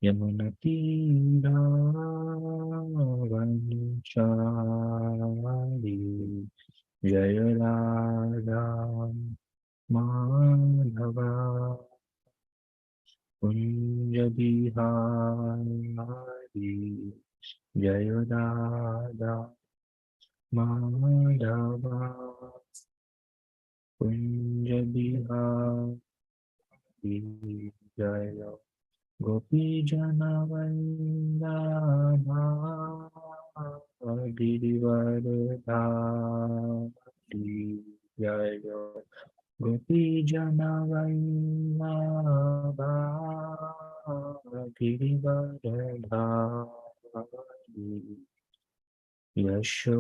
यमुनतीरावनचारी जय राधा माधवा कुंज बिहारी जय राधा माधवा कुंज बिहारी जय गोपी जनवल्लभा गिरिवरधारी जय गोपी जनवल्लभा गिरिवरधारी यशोदनन्दन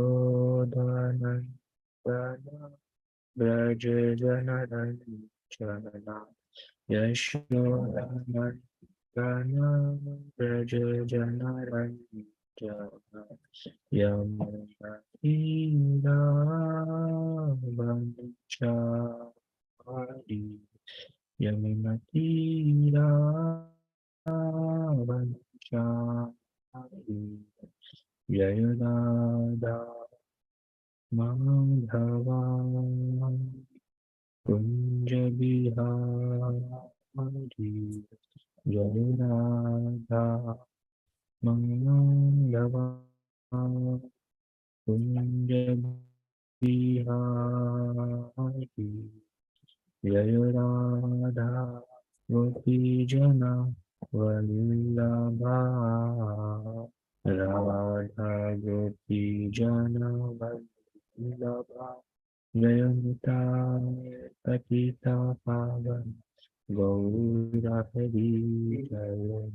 व्रज जनरञ्जना यशोदनन्दन व्रज जनरञ्जना यमुनतीरावनचारी यमुनतीरावनचारी जय राधा माधवा कुंज बिहारी जय राधा माधवा कुंज बिहारी जय राधा गोपी जना वल्लभा राधा गोपी जना वल्लभा जय निताय पतिता पावन गौरा हरि जय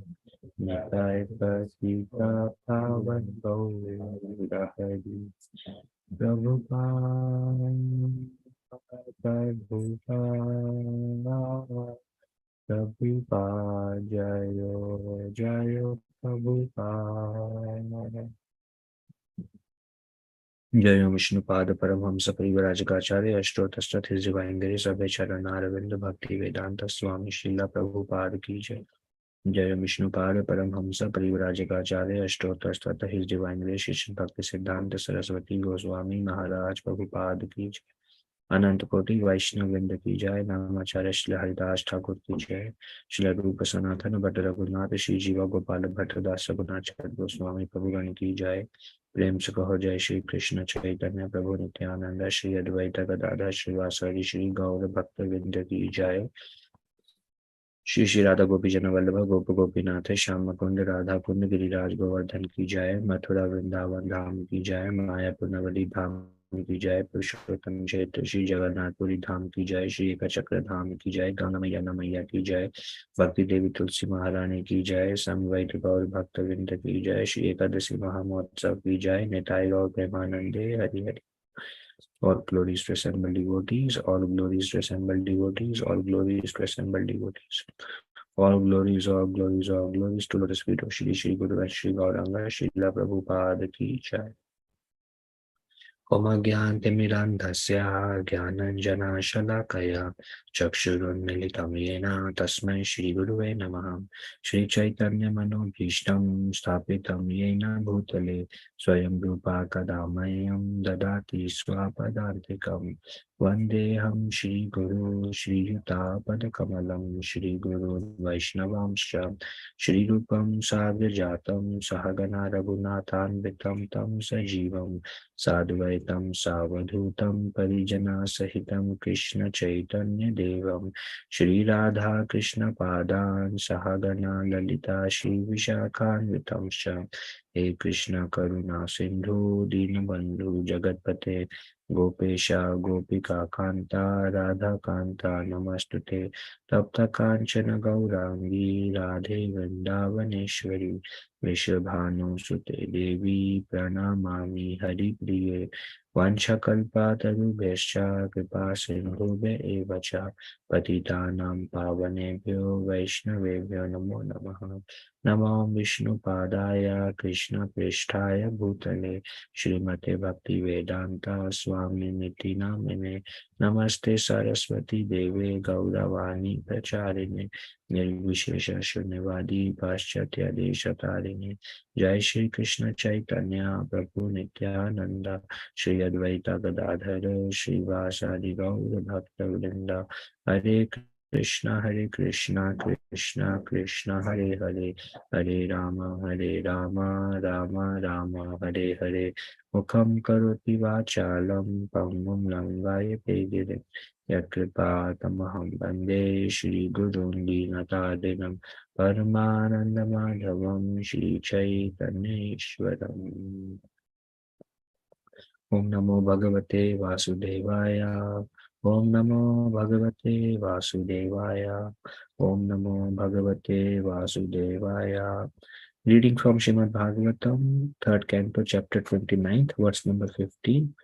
निताय पतिता पावन गौरा हरि प्रभुपाद जय जय प्रभुपाद जय Vishnupada Paramahamsa Parivrajakacharya Ashtottarashata his divine grace Abhay Charan Aravind भक्ति वेदांत स्वामी श्रीला प्रभुपाद की जय जय Vishnupada Paramahamsa Parivrajakacharya Ashtottarashata his divine grace शिष्य भक्ति सिद्धांत सरस्वती गोस्वामी महाराज प्रभुपाद की जय अनंत कोटि वैष्णव वृंद की जय नामाचार्य श्री हरिदास ठाकुर की जय श्री रूप सनातन भट्ट रघुनाथ श्री जीवा गोपाल भट्ट दास रघुनाथ गोस्वामी प्रभुगण की जय प्रेम से कहो जय श्री कृष्ण चैतन्य प्रभु नित्यानंद श्री अद्वैत गदाधर श्रीवासादि श्री गौर भक्त वृंद की जय श्री श्री राधा गोपी जन वल्लभ गोप गोपीनाथ श्याम कुंड राधा कुंड गिरिराज गोवर्धन की जय मथुरा वृंदावन धाम की जय मायापुर नवली धाम की जय पुरुषोत्तम क्षेत्र श्री जगन्नाथपुरी धाम की जय श्री एक चक्र धाम की जय गंगा मैया नमैया की जय भक्ति देवी तुलसी महारानी की जय समवैत गौर भक्त वृंद की जय श्री एकादशी महामहोत्सव की जय निताय गौर प्रेमानंदे Hari Hari All glories to assembled devotees, all glories to assembled devotees, all glories to assembled devotees. All glories, all glories, all glories to Lotus feet of Shri Shri Guru and Shri Gauranga, Srila Prabhupada ki jai. ओमज्ञानतिमिरान्धस्य ज्ञानाञ्जनशलाकया चक्षुरुन्मीलितं येन तस्मै श्रीगुरुवे नमः श्रीचैतन्यमनोभीष्टं स्थापितं येन भूतले स्वयं रूपा कदा मह्यं ददाति स्वपदान्तिकं वन्देऽहं श्रीगुरो श्रीयुतापदकमलं श्रीगुरुन् वैष्णवांश्च श्रीरूपं साग्रजातं सहगना रघुनाथान्वितं तं सजीवं साद्वैतं सावधूतं परिजनसहितं कृष्ण चैतन्य देवं श्रीराधा कृष्ण पादान् सहगना ललिता श्री विशाखान्वितं च हे कृष्ण करुणा सिंधु दीनबंधु जगतपते गोपेशा गोपिका कांता राधा कांता नमस्तुते तप्त कांचन Gaurangi Radhe Vrindavaneshwari Vrishabhanusute Devi Pranamami Haripriye Vanchakalpatarubhescha Kripa Sindhubhe Evacha Patitanam Pavanebhyo Vaishnavebhyo Namo Namaha Namo Vishnu Padaya Krishna Prishtaya Bhutale Srimate Bhakti Vedanta Swami Niti Namine Namaste Saraswati Deve Gauravani Pracharine निर्विशेष शून्यवादी पाश्चात्य देशतारिणे जय श्री कृष्ण चैतन्य प्रभु नित्यानंद श्री अद्वैत गदाधर श्रीवासादि गौर भक्त वृंद हरे कृष्ण कृष्ण कृष्ण हरे हरे हरे राम राम राम हरे हरे मुखम करोति वाचालं पंगुं लंघयते गिरिं यत्कृपातमहं वन्दे श्रीगुरुं दीनतारिणं परमानन्दमाधवं श्रीचैतन्येश्वरम्। ओम नमो भगवते वासुदेवाय। ओम नमो भगवते वासुदेवाय। ओम नमो भगवते वासुदेवाय। Reading from Srimad Bhagavatam, third canto, chapter 29th, verse number 15.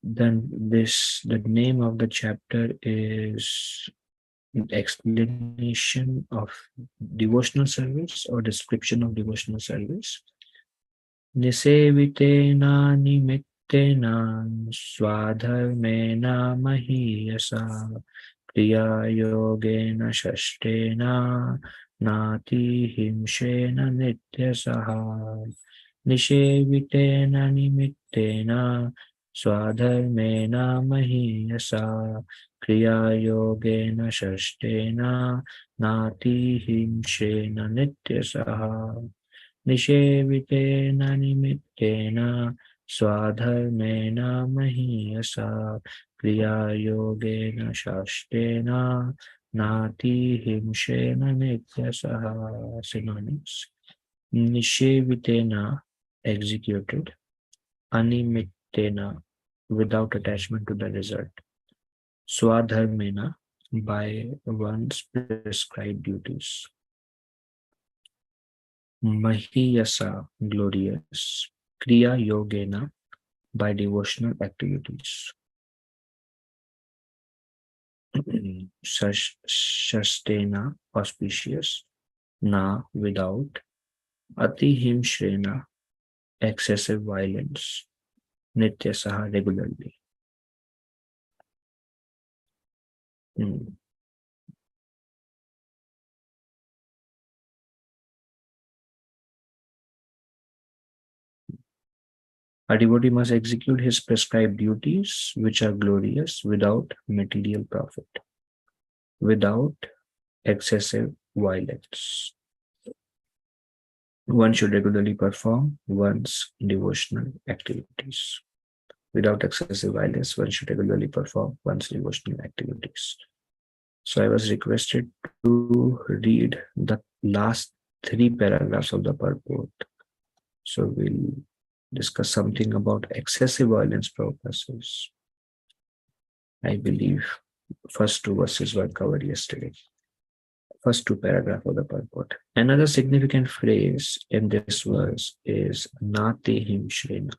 Then the name of the chapter is explanation of devotional service or description of devotional service. Nisevitena nimittena swadharmena mahiyasa kriya yogena shashtena nati himshena nityasaha. Nishevitena nimittena swadharmena mahiyasa kriya yogena shashtena nati himshena nityasaha. निषेवितेन निमित्तेन स्वाधर्मेण महीयसा क्रियायोगेन शास्त्रेण नातिहिंसेन नित्यसः. Synonyms: निषेवितेन executed, animitena without attachment to the result, swadharmena by one's prescribed duties, Mahiyasa glorious, Kriya Yogena by devotional activities, Shastena auspicious, Na without, Atihim Shrena excessive violence, Nityasaha regularly. A devotee must execute his prescribed duties, which are glorious, without material profit, without excessive violence. One should regularly perform one's devotional activities. Without excessive violence, one should regularly perform one's devotional activities. So I was requested to read the last 3 paragraphs of the purport. So we'll discuss something about excessive violence purposes. I believe first 2 verses were covered yesterday. First 2 paragraphs of the purport. Another significant phrase in this verse is Nate Himshrena,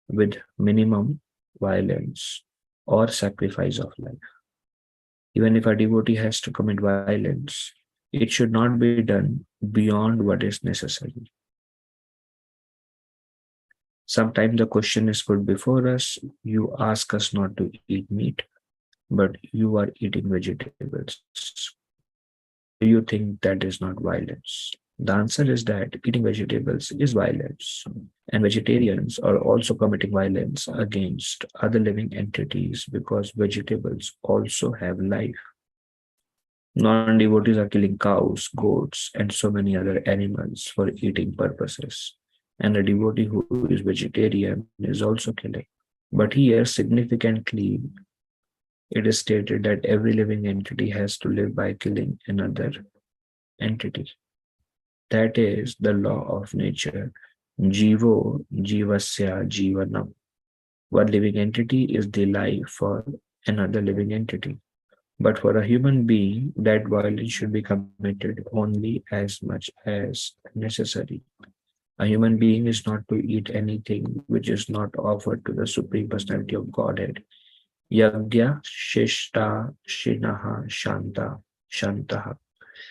with minimum violence or sacrifice of life. Even if a devotee has to commit violence, it should not be done beyond what is necessary. Sometimes the question is put before us, you ask us not to eat meat, but you are eating vegetables. Do you think that is not violence? The answer is that eating vegetables is violence, and vegetarians are also committing violence against other living entities because vegetables also have life. Non-devotees are killing cows, goats, and so many other animals for eating purposes. And a devotee who is vegetarian is also killing. But here, significantly, it is stated that every living entity has to live by killing another entity. That is the law of nature. Jivo jivasya jivanam. One living entity is the life for another living entity. But for a human being, that violence should be committed only as much as necessary. A human being is not to eat anything which is not offered to the Supreme Personality of Godhead. Yagya Shishta Shinaha Shanta Shantaha.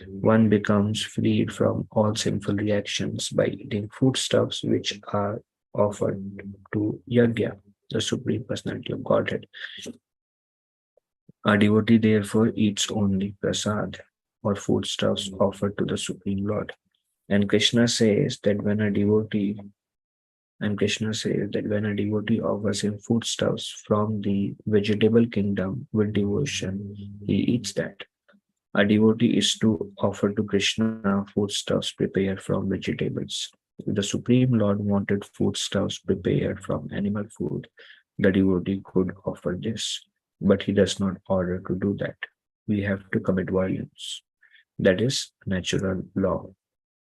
One becomes freed from all sinful reactions by eating foodstuffs which are offered to Yagya, the Supreme Personality of Godhead. A devotee therefore eats only prasad or foodstuffs offered to the Supreme Lord. And Krishna says that when a devotee and Krishna says that when a devotee offers him foodstuffs from the vegetable kingdom with devotion, he eats that. A devotee is to offer to Krishna foodstuffs prepared from vegetables. If the Supreme Lord wanted foodstuffs prepared from animal food, the devotee could offer this, but he does not order to do that. We have to commit violence. That is natural law.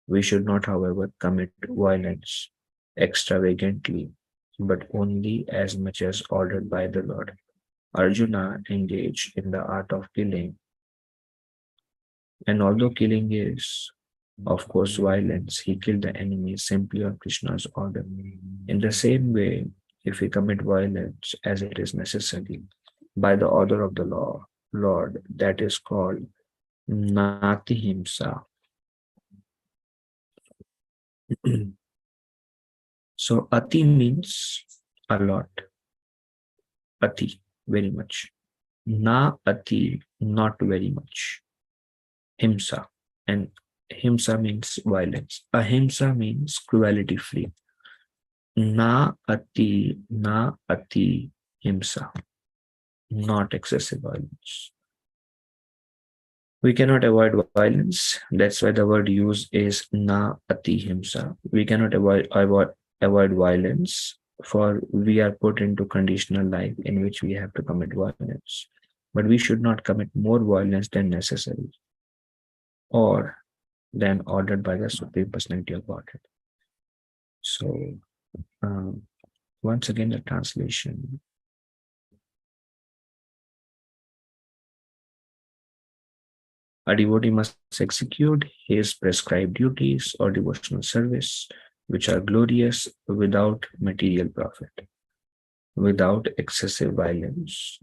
We should not, however, commit violence extravagantly, but only as much as ordered by the Lord. Arjuna engaged in the art of killing, and although killing is, of course, violence, he killed the enemy simply on Krishna's order. In the same way, if we commit violence as it is necessary by the order of the law, Lord, that is called natihimsa. So ati means a lot, ati, very much. Na ati, not very much. Himsa, and himsa means violence. Ahimsa means cruelty free. Na ati himsa, not excessive violence. We cannot avoid violence. That's why the word used is na ati himsa. We cannot avoid violence, for we are put into conditional life in which we have to commit violence. But we should not commit more violence than necessary or than ordered by the Supreme Personality of Godhead. So, um, once again, the translation. A devotee must execute his prescribed duties or devotional service, which are glorious without material profit, without excessive violence.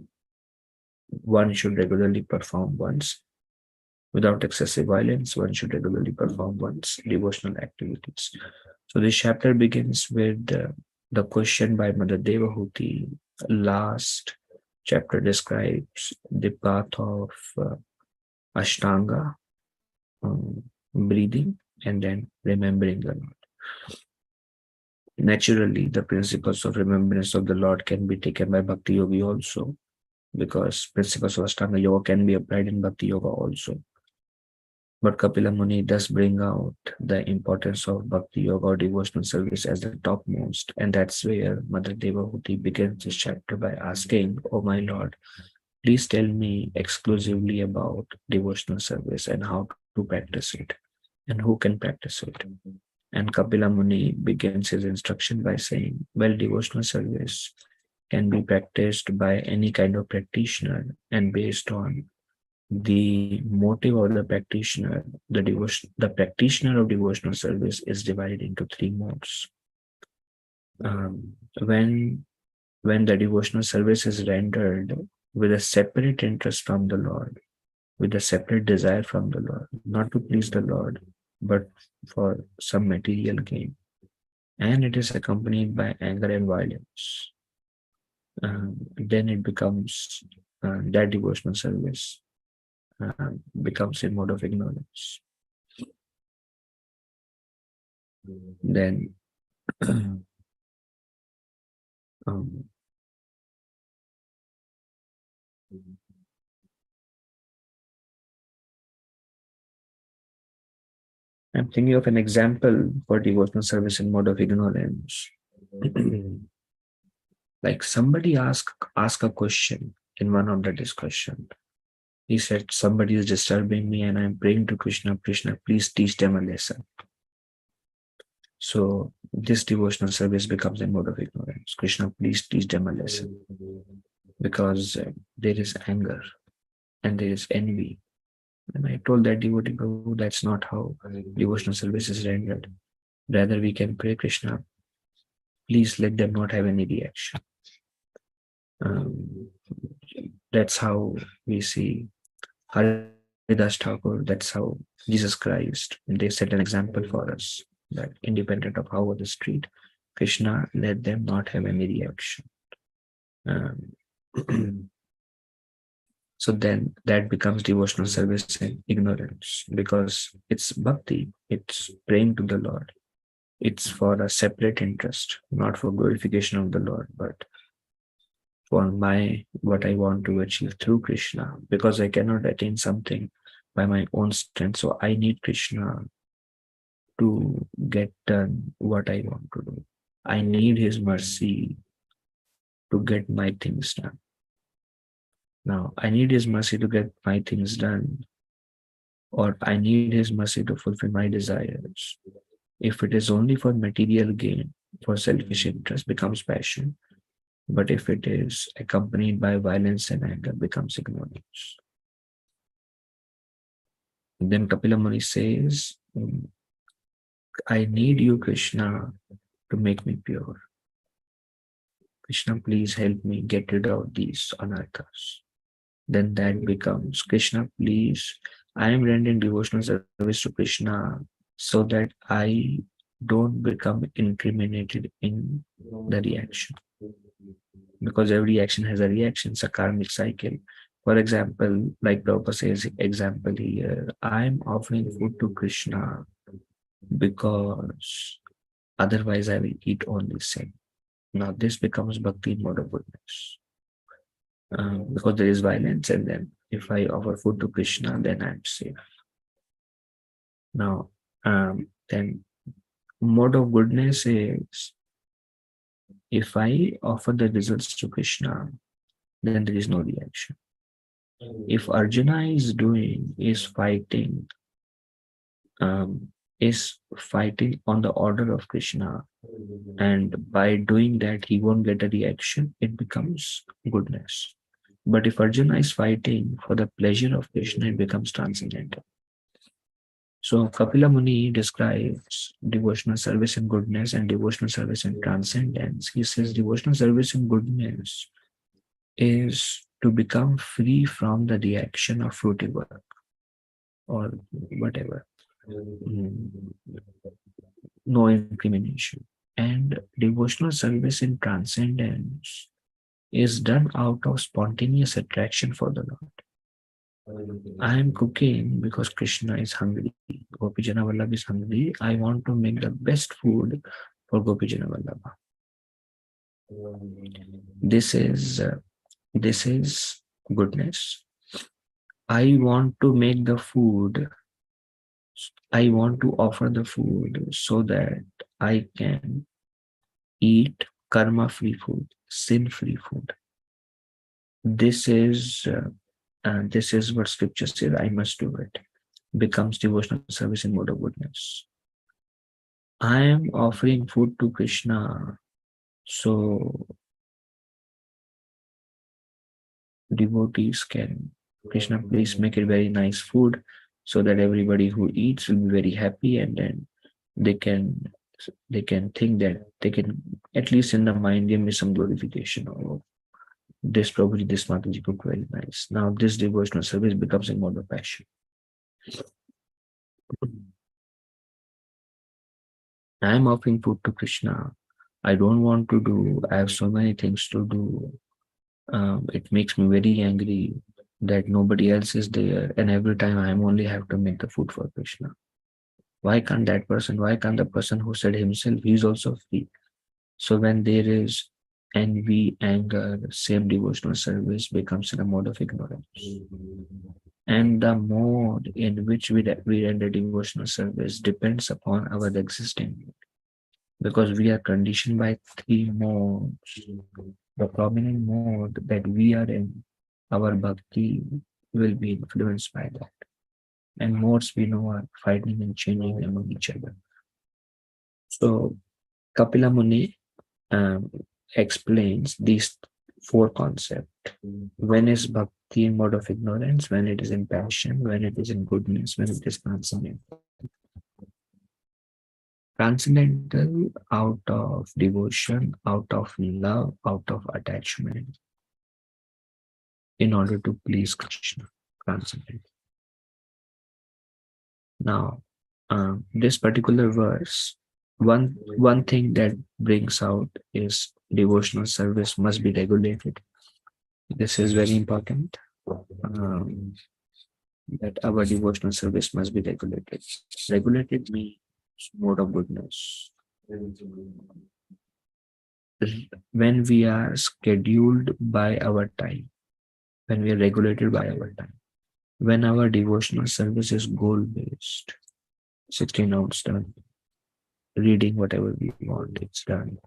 One should regularly perform one's Without excessive violence, one should regularly perform one's devotional activities. So this chapter begins with the question by Mother Devahuti. Last chapter describes the path of Ashtanga, breathing, and then remembering the Lord. Naturally, the principles of remembrance of the Lord can be taken by Bhakti Yogi also, because principles of Ashtanga Yoga can be applied in Bhakti Yoga also. But Kapila Muni does bring out the importance of Bhakti Yoga or devotional service as the topmost. And that's where Mother Devahuti begins this chapter by asking, "Oh my Lord, please tell me exclusively about devotional service and how to practice it and who can practice it." And Kapila Muni begins his instruction by saying, well, devotional service can be practiced by any kind of practitioner, and based on the motive of the practitioner, the practitioner of devotional service is divided into three modes. Um, when when the devotional service is rendered with a separate interest from the Lord, with a separate desire from the Lord, not to please the Lord, but for some material gain, and it is accompanied by anger and violence, then it becomes that devotional service becomes a mode of ignorance. Then um, I'm thinking of an example for devotional service in mode of ignorance. Like somebody ask a question in one of the discussion. He said, somebody is disturbing me and I'm praying to Krishna, Krishna, please teach them a lesson. So this devotional service becomes a mode of ignorance. Krishna, please teach them a lesson. Because there is anger. and there is envy. And I told that devotee, Prabhu, that's not how devotional service is rendered. Rather, we can pray, Krishna, please let them not have any reaction. Um, that's how we see Haridas Thakur, that's how Jesus Christ, they set an example for us that independent of how others treat, Krishna, let them not have any reaction. Um, so then that becomes devotional service in ignorance because it's bhakti, it's praying to the Lord. It's for a separate interest, not for glorification of the Lord, but for what I want to achieve through Krishna, because I cannot attain something by my own strength. So I need Krishna to get done what I want to do. I need his mercy to get my things done. Now, I need his mercy to get my things done, or I need his mercy to fulfill my desires. If it is only for material gain, for selfish interest, becomes passion. But if it is accompanied by violence and anger, becomes ignorance. Then Kapila Muni says, I need you, Krishna, to make me pure. Krishna, please help me get rid of these anarthas. Then that becomes, Krishna, please, I am rendering devotional service to Krishna so that I don't become incriminated in the reaction. Because every action has a reaction, it's a karmic cycle. For example, like Prabhupada says, example here, I'm offering food to Krishna because otherwise I will eat only sin. Now this becomes bhakti in mode of goodness. Because there is violence, and then if I offer food to Krishna, then I'm safe. Now, then mode of goodness is if I offer the results to Krishna, then there is no reaction. If Arjuna is fighting on the order of Krishna, and by doing that he won't get a reaction, it becomes goodness. But if Arjuna is fighting for the pleasure of Krishna, it becomes transcendental. So Kapila Muni describes devotional service in goodness and devotional service in transcendence. He says devotional service in goodness is to become free from the reaction of fruity work or whatever. No incrimination. And devotional service in transcendence is done out of spontaneous attraction for the Lord. I am cooking because Krishna is hungry. Gopijana Vallabha is hungry. I want to make the best food for Gopijana Vallabha. This is goodness. I want to make the food. I want to offer the food so that I can eat karma-free food, sin-free food. This is what scripture says. I must do it. Becomes devotional service in mode of goodness. I am offering food to Krishna, so devotees can, Krishna, please make it very nice food so that everybody who eats will be very happy, and then they can think that they can, at least in the mind, give me some glorification. Or this probably this Mataji cooked very nice. Now this devotional service becomes a mode of passion. I am offering food to Krishna. I don't want to do, I have so many things to do. It makes me very angry that nobody else is there, and every time I only have to make the food for Krishna. Why can't the person who said himself, he is also free? So when there is envy, anger, same devotional service becomes in a mode of ignorance. And the mode in which we render devotional service depends upon our existing mode. Because we are conditioned by three modes. The prominent mode that we are in, our bhakti will be influenced by that. And modes we know are fighting and changing among each other. So Kapila Muni explains these four concepts. When is bhakti in mode of ignorance, when it is in passion, when it is in goodness, when it is transcendental. Transcendental out of devotion, out of love, out of attachment, in order to please Krishna. Transcendental. Now, this particular verse, one thing that brings out is devotional service must be regulated. This is very important. Um, that our devotional service must be regulated. Regulated means mode of goodness. When we are scheduled by our time, when we are regulated by our time, when our devotional service is goal based, 16 hours done, reading whatever we want, it's done.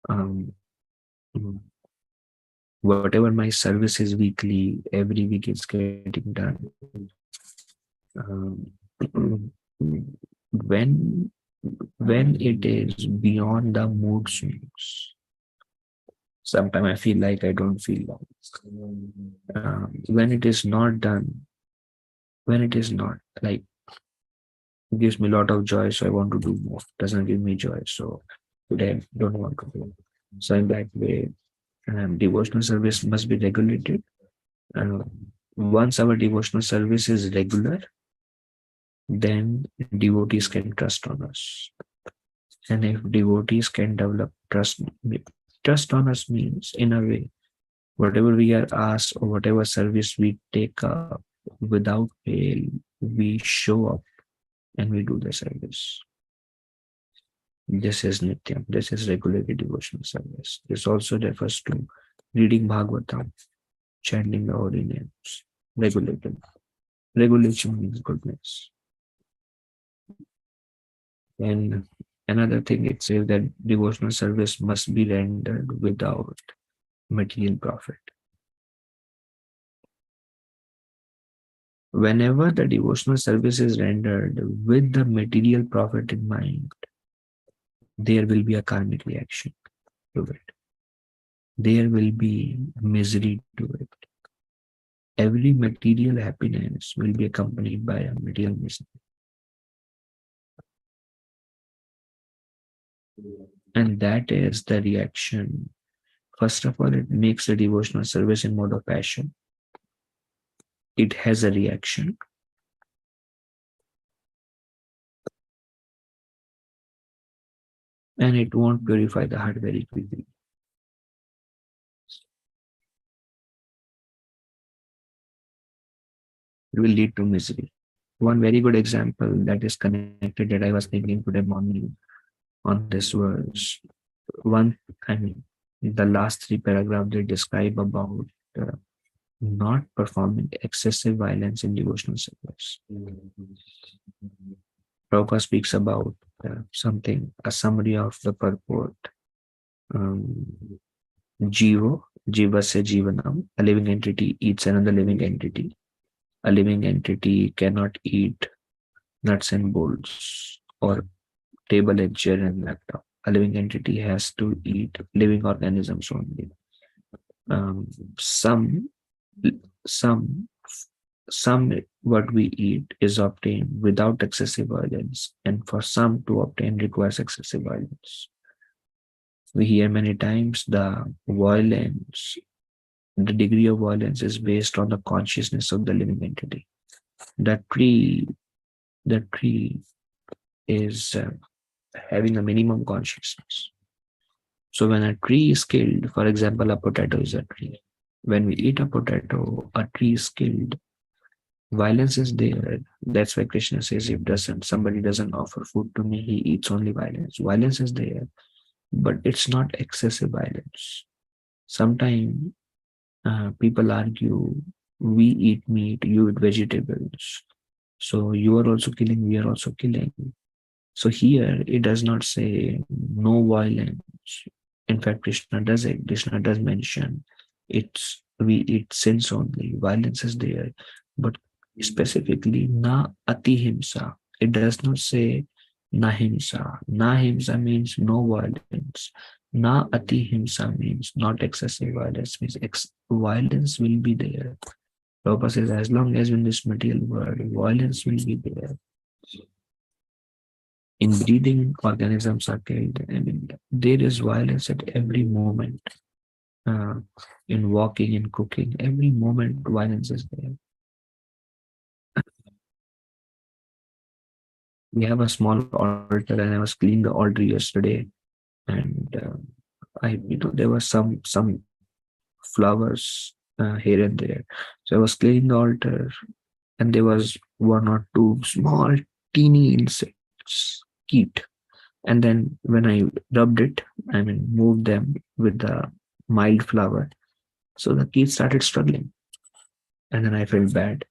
Um, mm, Whatever my service is weekly, every week it's getting done. Um, when when it is beyond the mood swings, sometimes I feel like I don't feel like. When it is not done, when it is not like it gives me a lot of joy, so I want to do more. Doesn't give me joy, so today I don't want to do. So in that way, devotional service must be regulated. Uh, Once our devotional service is regular, then devotees can trust on us. And if devotees can develop trust on us means in a way, whatever we are asked or whatever service we take up without fail, we show up and we do the service. This is Nityam. This is regulated devotional service. This also refers to reading Bhagavatam, chanting the holy names. Regulated. Regulation means goodness. And another thing it says that devotional service must be rendered without material profit. Whenever the devotional service is rendered with the material profit in mind, there will be a karmic reaction to it. There will be misery to it. Every material happiness will be accompanied by a material misery. And that is the reaction. First of all, it makes the devotional service in mode of passion. It has a reaction. And it won't purify the heart very quickly. It will lead to misery. One very good example that is connected that I was thinking today morning on this verse. One, I mean, the last three paragraphs they describe about uh, not performing excessive violence in devotional service. Prabhupada speaks about something, a summary of the purport. Jivo, jiva se jivanam, a living entity eats another living entity. A living entity cannot eat nuts and bolts or table and chair and laptop. A living entity has to eat living organisms only. Um, some, some, some what we eat is obtained without excessive violence, and for some to obtain requires excessive violence. We hear many times the violence, the degree of violence is based on the consciousness of the living entity. The tree is having a minimum consciousness. So when a tree is killed, for example, a potato is a tree. When we eat a potato, a tree is killed. Violence is there. That's why Krishna says, if somebody doesn't offer food to me, he eats only violence. Violence is there, but it's not excessive violence. Sometimes people argue, we eat meat, you eat vegetables. So you are also killing, we are also killing. So here it does not say no violence. In fact, Krishna does it. Krishna does mention we eat sins only. Violence is there, but specifically na atihimsa. It does not say nahimsa. Nahimsa means no violence. Na atihimsa means not excessive violence. Means violence will be there, Prabhupada says, as long as in this material world, violence will be there. In breathing, organisms are killed. I mean, there is violence at every moment. Uh, in walking, in cooking, every moment violence is there. We have a small altar, and I was cleaning the altar yesterday, and there was some flowers here and there. So I was cleaning the altar, and there was one or two small, teeny insects, keet. And then when I rubbed it, I mean, moved them with the mild flour, so the keet started struggling, and then I felt bad.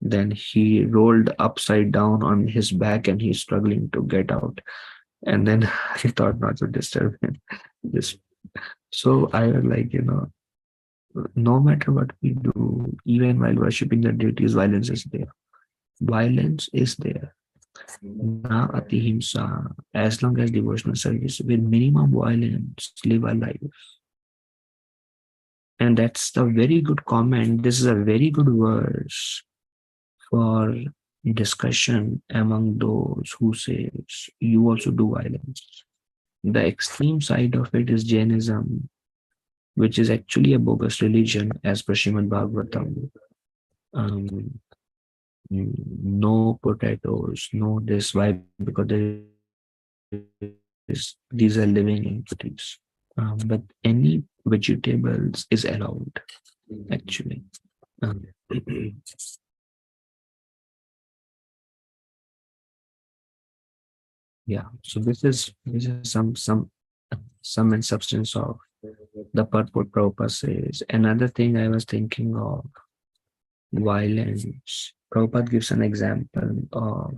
Then he rolled upside down on his back, and he's struggling to get out. And then I thought not to disturb him. This, so I was like, no matter what we do, even while worshipping the deities, violence is there. Violence is there. Na atihimsa, as long as devotional service with minimum violence, live a life. And that's a very good comment. This is a very good verse for discussion among those who says you also do violence. The extreme side of it is Jainism, which is actually a bogus religion as per Srimad Bhagavatam. Um, no potatoes, no this. Why? Because these are living entities. But any vegetables is allowed actually. Um, yeah. So this is some and substance of the purport Prabhupada says. Another thing I was thinking of violence. Prabhupada gives an example of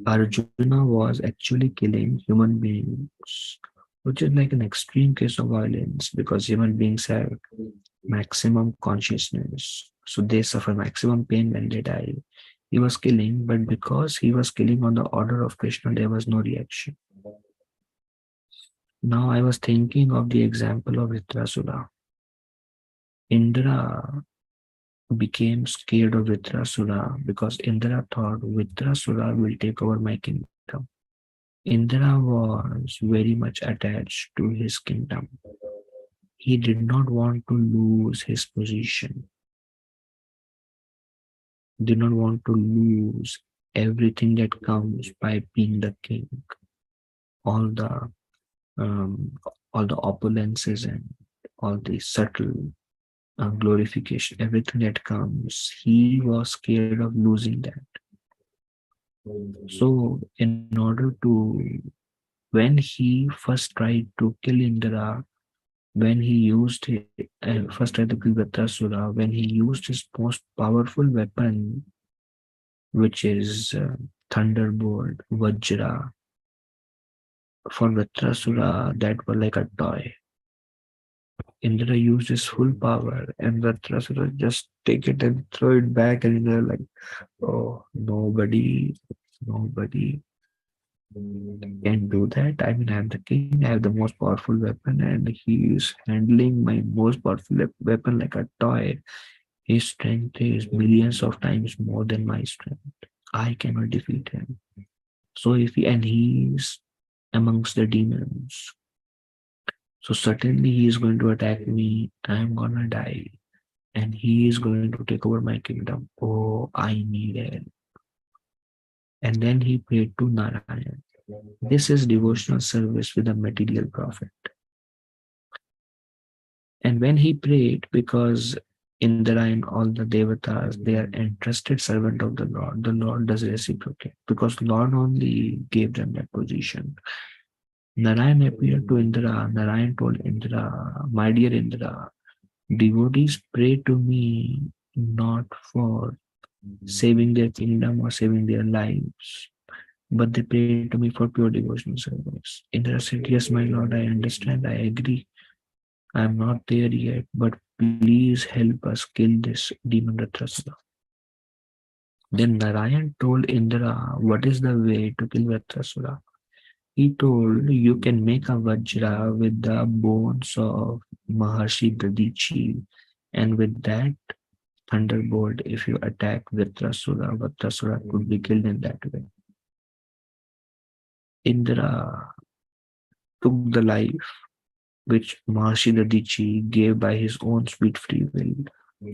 Arjuna was actually killing human beings, which is like an extreme case of violence because human beings have maximum consciousness. So they suffer maximum pain when they die. He was killing, but because he was killing on the order of Krishna, there was no reaction. Now I was thinking of the example of Vitrasura. Indra became scared of Vitrasura because Indra thought Vitrasura will take over my kingdom. Indra was very much attached to his kingdom. He did not want to lose his position, did not want to lose everything that comes by being the king, all the um, all the opulences and all the subtle glorification, everything that comes. He was scared of losing that. So, in order to, when he first tried to kill Indra, when he used first tried to kill Vritrasura, when he used his most powerful weapon, which is Thunderbolt, Vajra, for Vritrasura, that was like a toy. Indra used his full power, and Vritrasura just take it and throw it back, and Indra like, oh, nobody can do that. I mean, I'm the king, I have the most powerful weapon, and he is handling my most powerful weapon like a toy. His strength is millions of times more than my strength. I cannot defeat him. So if he, and he's amongst the demons. So certainly he is going to attack me. I'm gonna die. And he is going to take over my kingdom. Oh, I need it. And then he prayed to Narayan. This is devotional service with a material profit. And when he prayed, because Indra and all the devatas, they are entrusted servant of the Lord does reciprocate because Lord only gave them that position. Narayan appeared to Indra. Narayan told Indra, my dear Indra, devotees pray to me not for saving their kingdom or saving their lives, but they pray to me for pure devotional service. Indra said, yes, my Lord, I understand, I agree. I am not there yet, but please help us kill this demon Ratrasura. Then Narayan told Indra, what is the way to kill Ratrasura? He told, you can make a Vajra with the bones of Maharshi Dadichi, and with that thunderbolt. If you attack Vritrasura, Vritrasura could be killed in that way. Indra took the life which Maharshi Dadichi gave by his own sweet free will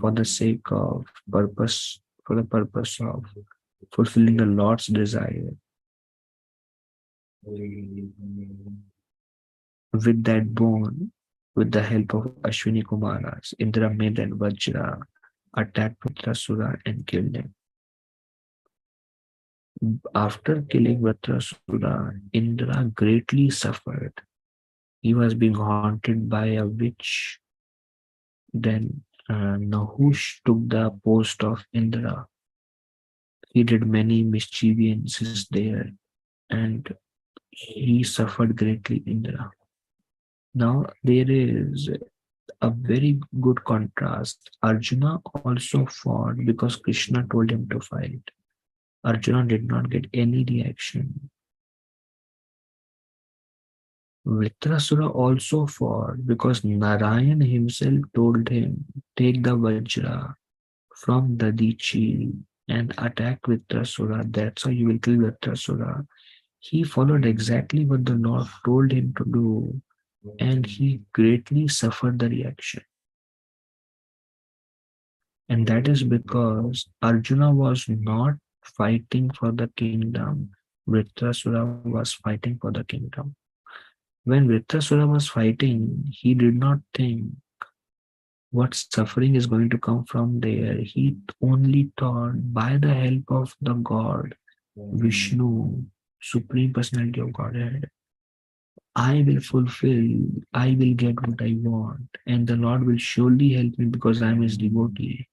for the sake of purpose, for the purpose of fulfilling the Lord's desire. With that bone, with the help of Ashwini Kumaras, Indra made that Vajra attack Vritrasura and killed him. After killing Vritrasura, Indra greatly suffered. He was being haunted by a witch. Then Nahush took the post of Indra. He did many mischievous there and he suffered greatly, Indra. Now there is a very good contrast. Arjuna also fought because Krishna told him to fight. Arjuna did not get any reaction. Vritrasura also fought because Narayan himself told him, take the Vajra from Dadichi and attack Vritrasura. That's how you will kill Vritrasura. He followed exactly what the Lord told him to do, and he greatly suffered the reaction. And that is because Arjuna was not fighting for the kingdom. Vritrasura was fighting for the kingdom. When Vritrasura was fighting, he did not think what suffering is going to come from there. He only thought by the help of the God, Vishnu, Supreme Personality of Godhead, I will fulfill, I will get what I want, and the Lord will surely help me because I am his devotee.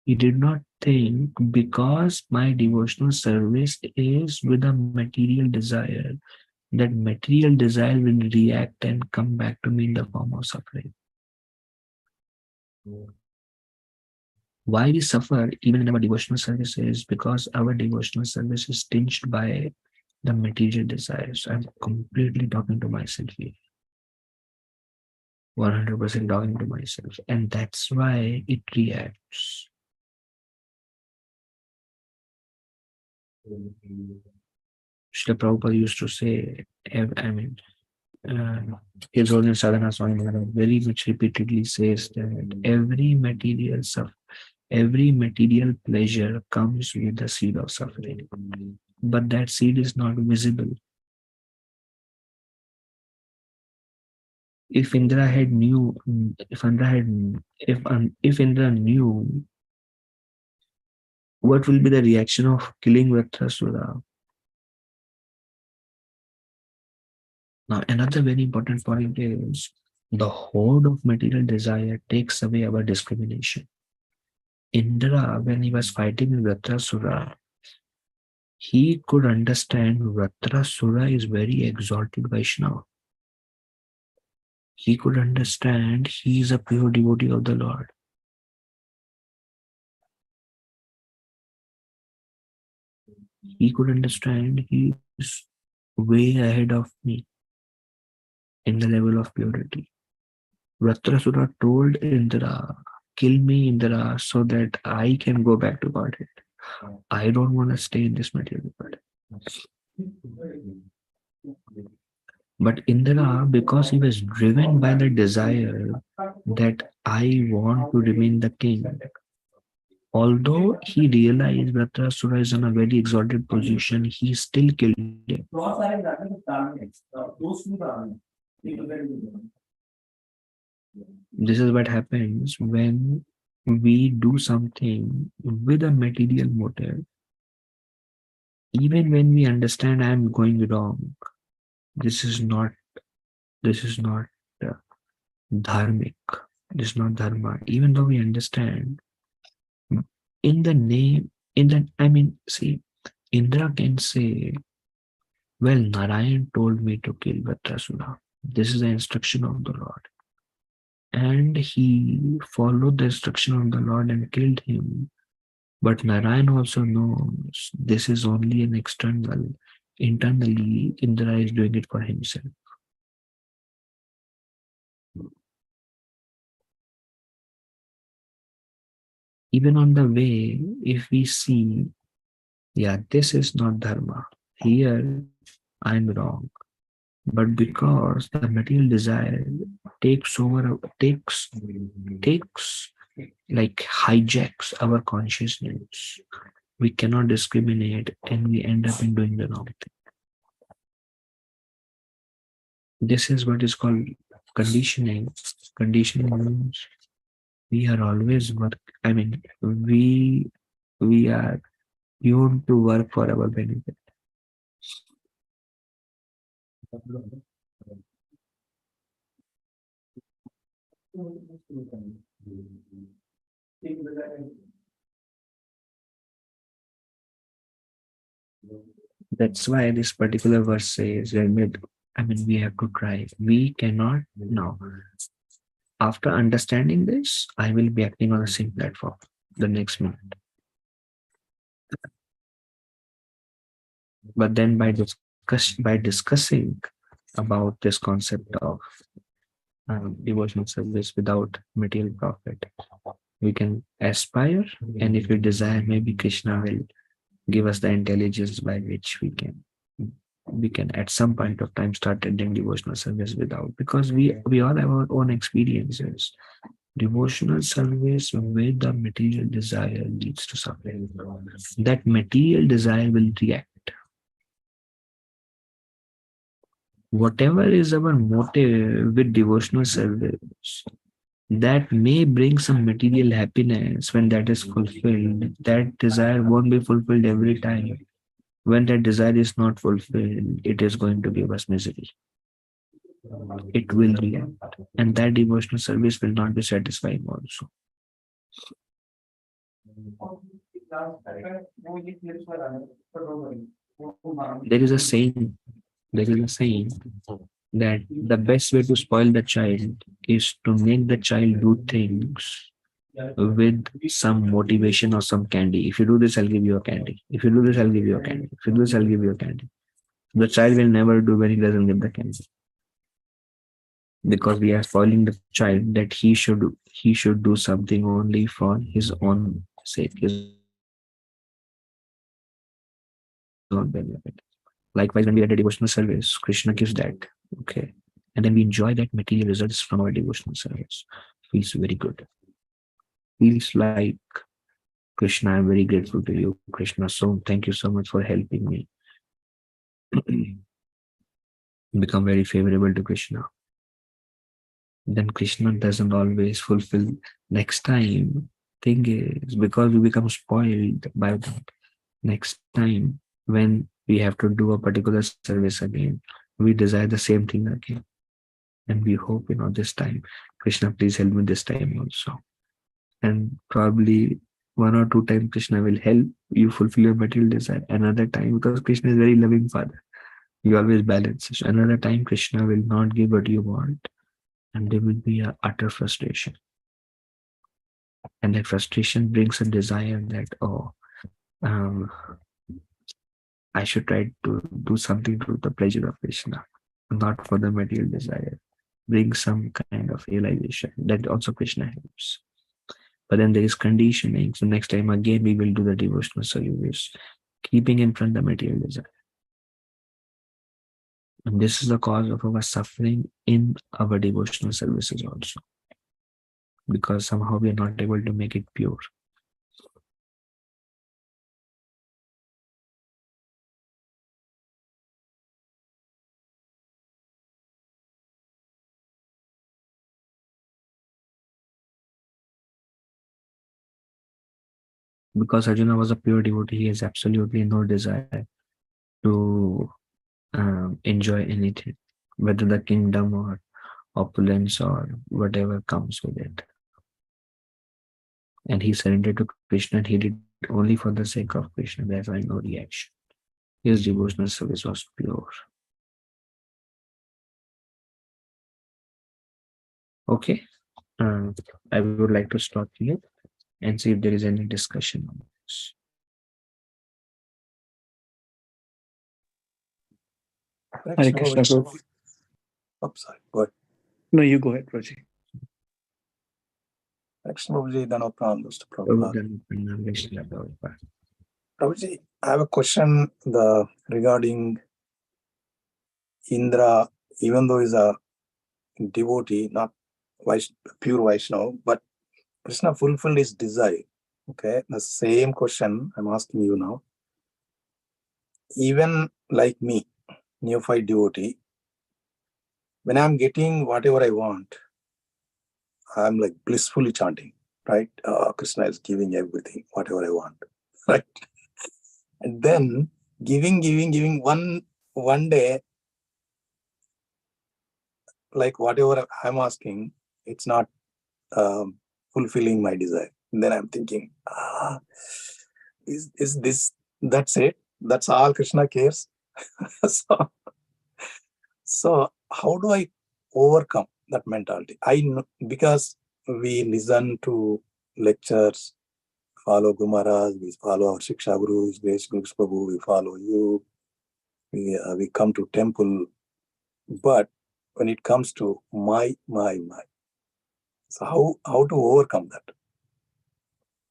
He did not think because my devotional service is with a material desire, that material desire will react and come back to me in the form of suffering. Why we suffer even in our devotional services? Because our devotional service is tinged by the material desires. I'm completely talking to myself here. 100% talking to myself. And that's why it reacts. Srila Prabhupada used to say, I mean, uh, His Holiness Sadhana Swami Maharaj very much repeatedly says that every material pleasure comes with the seed of suffering, but that seed is not visible. If Indra had knew, if Indra had, if Indra knew what will be the reaction of killing Vritrasura. Now, another very important point is the horde of material desire takes away our discrimination. Indra, when he was fighting with Vritrasura, he could understand Vritrasura is very exalted Vaishnava. He could understand he is a pure devotee of the Lord. He could understand he is way ahead of me in the level of purity. Vritrasura told Indra, kill me, Indra, so that I can go back to Godhead. I don't want to stay in this material world. But Indra, because he was driven by the desire that I want to remain the king, although he realized Vritrasura is in a very exalted position, he still killed him. This is what happens when we do something with a material motive. Even when we understand I am going wrong, this is not uh, dharmic. This is not dharma. Even though we understand, in the name, see, Indra can say, well, Narayan told me to kill Vritrasura. This is the instruction of the Lord. And he followed the instruction of the Lord and killed him. But Narayan also knows this is only an external. Internally, Indra is doing it for himself. Even on the way, if we see, yeah, this is not dharma. Here, I'm wrong. But because the material desire takes like hijacks our consciousness, we cannot discriminate and we end up in doing the wrong thing. This is what is called conditioning. Conditioning means we are always work. I mean, we are tuned to work for our benefit. That's why this particular verse says, I mean, we have to try. We cannot now. After understanding this, I will be acting on the same platform the next minute. But then by discussing about this concept of devotional service without material profit, we can aspire, and if we desire, maybe Krishna will give us the intelligence by which we can at some point of time start attending devotional service without, because we all have our own experiences. Devotional service with the material desire leads to suffering. That material desire will react. Whatever is our motive with devotional service, that may bring some material happiness when that is fulfilled. That desire won't be fulfilled every time. When that desire is not fulfilled, it is going to give us misery. It will react. And that devotional service will not be satisfying also. There is a saying, that the best way to spoil the child is to make the child do things with some motivation or some candy. If you do this, I'll give you a candy. If you do this, I'll give you a candy. If you do this, I'll give you a candy. The child will never do when he doesn't get the candy, because we are spoiling the child that he should do something only for his own sake, his own benefit. Likewise, when we render devotional service, Krishna gives that. Okay. And then we enjoy that material results from our devotional service. Feels very good. Feels like, Krishna, I'm very grateful to you. Krishna, so thank you so much for helping me become very favorable to Krishna. Then Krishna doesn't always fulfill next time. Thing is, because we become spoiled by that, next time when we have to do a particular service again, we desire the same thing again. And we hope, this time, Krishna, please help me this time also. And probably one or two times Krishna will help you fulfill your material desire. Another time, because Krishna is very loving father, he always balances. Another time Krishna will not give what you want, and there will be a utter frustration. And that frustration brings a desire that, oh, um, I should try to do something to the pleasure of Krishna, not for the material desire. Bring some kind of realization that also Krishna helps. But then there is conditioning. So next time again we will do the devotional service, keeping in front the material desire. And this is the cause of our suffering in our devotional services also, because somehow we are not able to make it pure. Because Arjuna was a pure devotee, he has absolutely no desire to enjoy anything, whether the kingdom or opulence or whatever comes with it. And he surrendered to Krishna, and he did only for the sake of Krishna. There's why no reaction. His devotional service was pure. Okay, uh, I would like to stop here and see if there is any discussion on this. Hare Krishna, Prabhu. I'm sorry. Go ahead. No, you go ahead, Raji. Prabhuji, Dhanopran, Mr. Prabhupada. Prabhupada. Prabhuji, I have a question regarding Indra, even though he's a devotee, not pure Vaishnava, but Krishna fulfilled his desire. Okay, the same question I'm asking you now. Even like me, neophyte devotee, when I'm getting whatever I want, I'm like blissfully chanting, right? Krishna is giving everything, whatever I want, right? And then giving. One day, like whatever I'm asking, it's not fulfilling my desire. And then I'm thinking, is this, that's it? That's all Krishna cares? So how do I overcome that mentality? I know, because we listen to lectures, follow Guru Maharaj, we follow our Shiksha Gurus, Grace Gurus Prabhu, we follow you, we come to temple, but when it comes to my, so how to overcome that?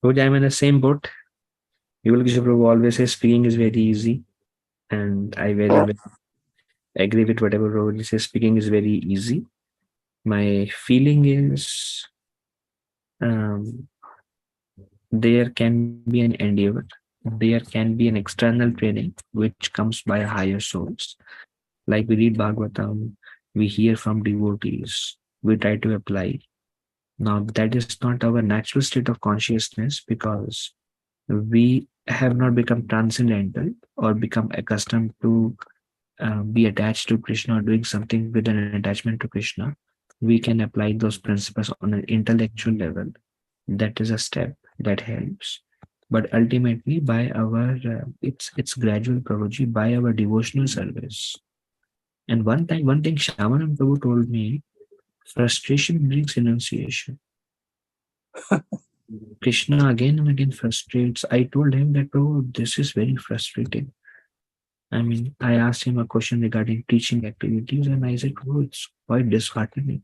But I'm in the same boat. Yulkisha Prabhu always says speaking is very easy, and I very well agree with whatever Prabhuji says. Speaking is very easy. My feeling is there can be an endeavor, there can be an external training which comes by higher souls. Like we read Bhagavatam, we hear from devotees, we try to apply. Now that is not our natural state of consciousness because we have not become transcendental or become accustomed to be attached to Krishna or doing something with an attachment to Krishna. We can apply those principles on an intellectual level. That is a step that helps. But ultimately, by our it's gradual, Prabhuji, by our devotional service. And one thing Shyamanand Prabhu told me, frustration brings renunciation. Krishna again and again frustrates. I told him that, Prabhu, this is very frustrating. I mean, I asked him a question regarding teaching activities, and I said, oh, it's quite disheartening.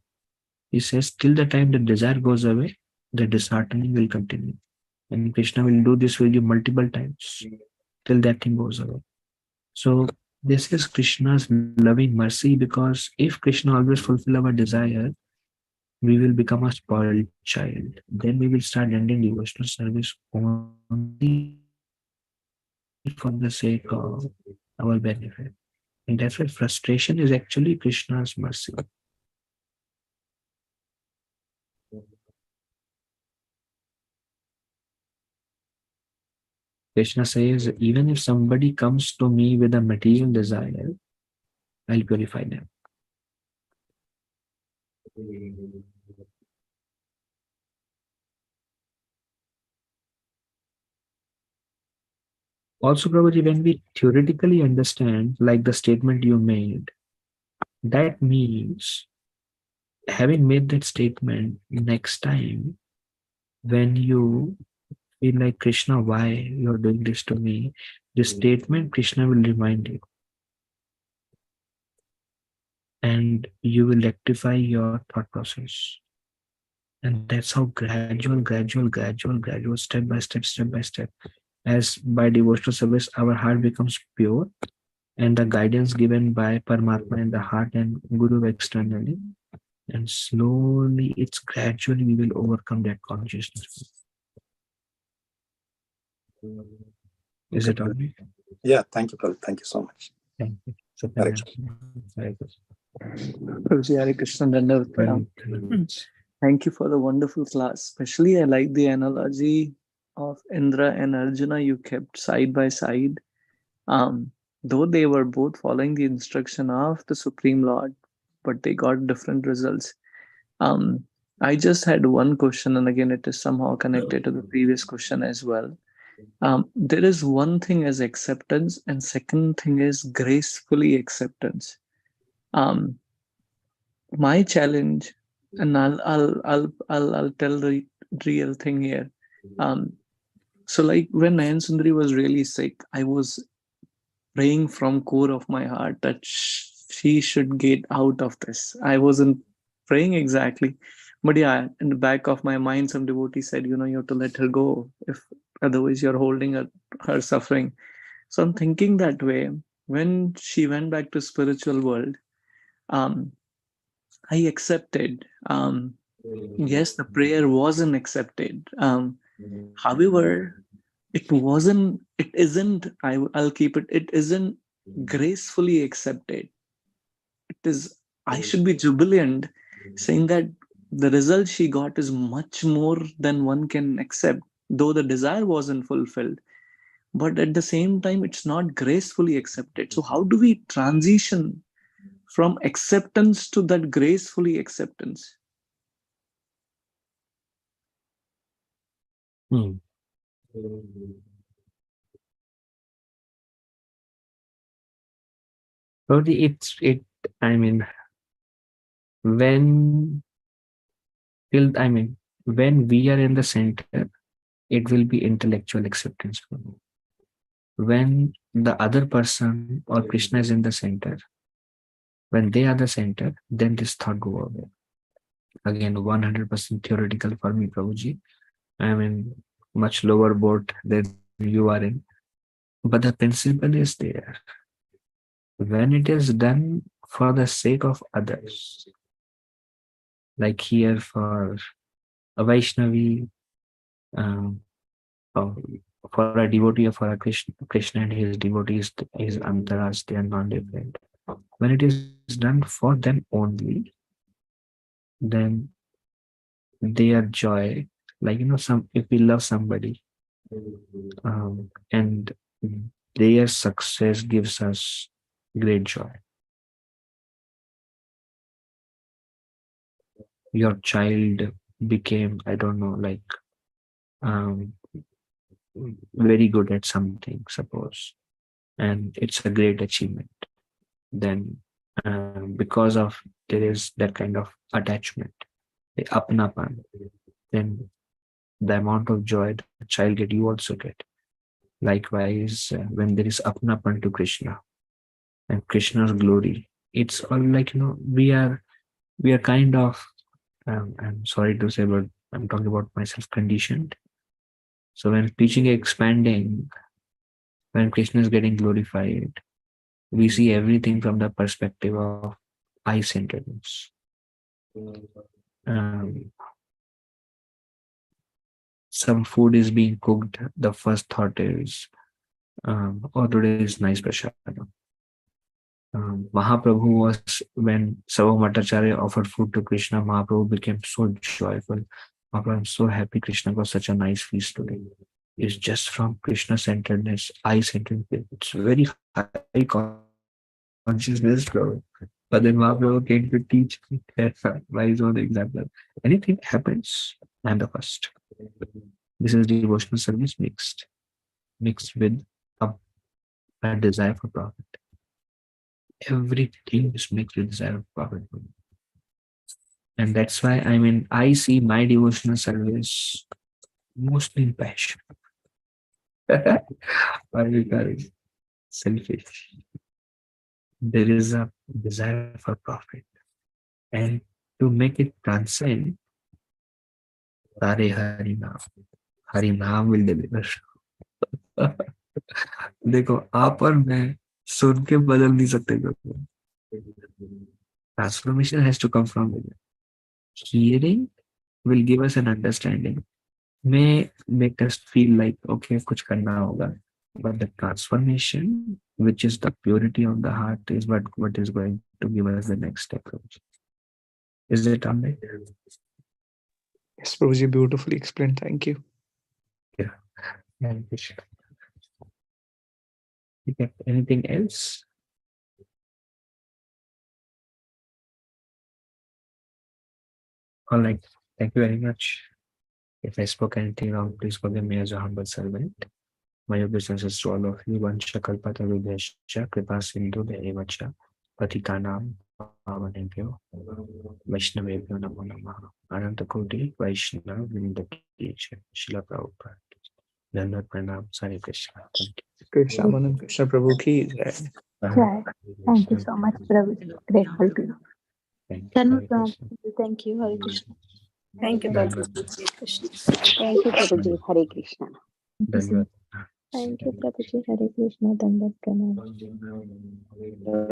He says, till the time the desire goes away, the disheartening will continue. And Krishna will do this with you multiple times till that thing goes away. So this is Krishna's loving mercy, because if Krishna always fulfill our desire, we will become a spoiled child. Then we will start rendering devotional service only for the sake of our benefit. And that's why frustration is actually Krishna's mercy. Krishna says, even if somebody comes to me with a material desire, I'll purify them. Also, Prabhuji, when we theoretically understand, like the statement you made, that means having made that statement, next time when you feel like, Krishna, why you're doing this to me? This statement, Krishna will remind you. And you will rectify your thought process. And that's how gradual, step by step. As by devotional service, our heart becomes pure, and the guidance given by Paramatma in the heart and Guru externally. And slowly, it's gradually we will overcome that consciousness. Is it all right? Yeah, thank you, Prabhu. Thank you so much. Thank you. So, Hare Krishna. Thank you for the wonderful class. Especially, I like the analogy of Indra and Arjuna you kept side by side. Though they were both following the instruction of the Supreme Lord, but they got different results. I just had one question, and again, it is somehow connected to the previous question as well. There is one thing as acceptance, and second thing is gracefully acceptance. My challenge, and I'll tell the real thing here. So like when Nayan Sundari was really sick, I was praying from core of my heart that she should get out of this. I wasn't praying exactly, But yeah, in the back of my mind, some devotee said, you have to let her go. If otherwise you're holding her suffering. So I'm thinking that way. When she went back to spiritual world, um, I accepted. Yes, the prayer wasn't accepted. However, it isn't, I'll keep it, it isn't gracefully accepted. It is, I should be jubilant saying that the result she got is much more than one can accept, though the desire wasn't fulfilled. But at the same time, it's not gracefully accepted. So, how do we transition from acceptance to that gracefully acceptance? Hmm. So I mean, when when we are in the center, it will be intellectual acceptance for me. When the other person or Krishna is in the center, when they are the center, then this thought go away. Again, 100% theoretical for me, Prabhuji. I'm in much lower boat than you are in. But the principle is there. When it is done for the sake of others, like here for a Vaishnavi, um, for for a devotee or for a Krishna and his devotees, his antaras, they are non-different. When it is done for them only, then their joy, like if we love somebody, and their success gives us great joy. Your child became, I don't know, like um, very good at something, suppose, and it's a great achievement. Then, because of there is that kind of attachment, the apnapan, then the amount of joy the child get, you also get. Likewise, when there is apnapan to Krishna and Krishna's glory, it's all like we are kind of I'm sorry to say, but I'm talking about myself, conditioned. So when teaching expanding, when Krishna is getting glorified, we see everything from the perspective of I-centeredness. Um, some food is being cooked, the first thought is, oh, today is nice prasadam. Mahaprabhu was, when Sarva Bhattacharya offered food to Krishna, Mahaprabhu became so joyful. Mahaprabhu, I'm so happy Krishna got such a nice feast today. It's just from Krishna centeredness, I centeredness. It's very high consciousness, bro. But then Mahaprabhu came to teach me why is one example. Anything happens, I'm the first. This is devotional service mixed with a, a desire for profit. Everything is mixed with desire of profit. And that's why I see my devotional service mostly in passion. Why? Because selfish. There is a desire for profit. And to make it transcend, Tare Hari Naam. Hari Naam will deliver. देखो आप और मैं सुन के बदल नहीं सकते. Transformation has to come from within. Hearing will give us an understanding, may make us feel like okay कुछ करना होगा, but the transformation, which is the purity of the heart, is what is going to give us the next step. Is it all right? Yes, Prabhuji, beautifully explained. Thank you. Yeah. Okay. Anything else? All right. Thank you very much. If I spoke anything wrong, please forgive me as a humble servant. My obeisances to all of you. Vancha kalpata videsha kripa sindhu devacha patitanam pavanebhyo vaishnavebhyo namo namaha. Ananta koti Vaishnava vindaki Shila Prabhupada. Dhanvat pranam. Hare Krishna. Thank HG Shyamanand Prabhu ki jai. Jai. Thank you so much, Prabhu. Grateful to you. you. Thank you. Hare Krishna. Thank you, Prabhu. धन्यवाद Krishna. Thank you, Prabhuji. Hare Krishna. धन्यवाद Thank you, Prabhuji. Hare Krishna. Dandavat Pranam.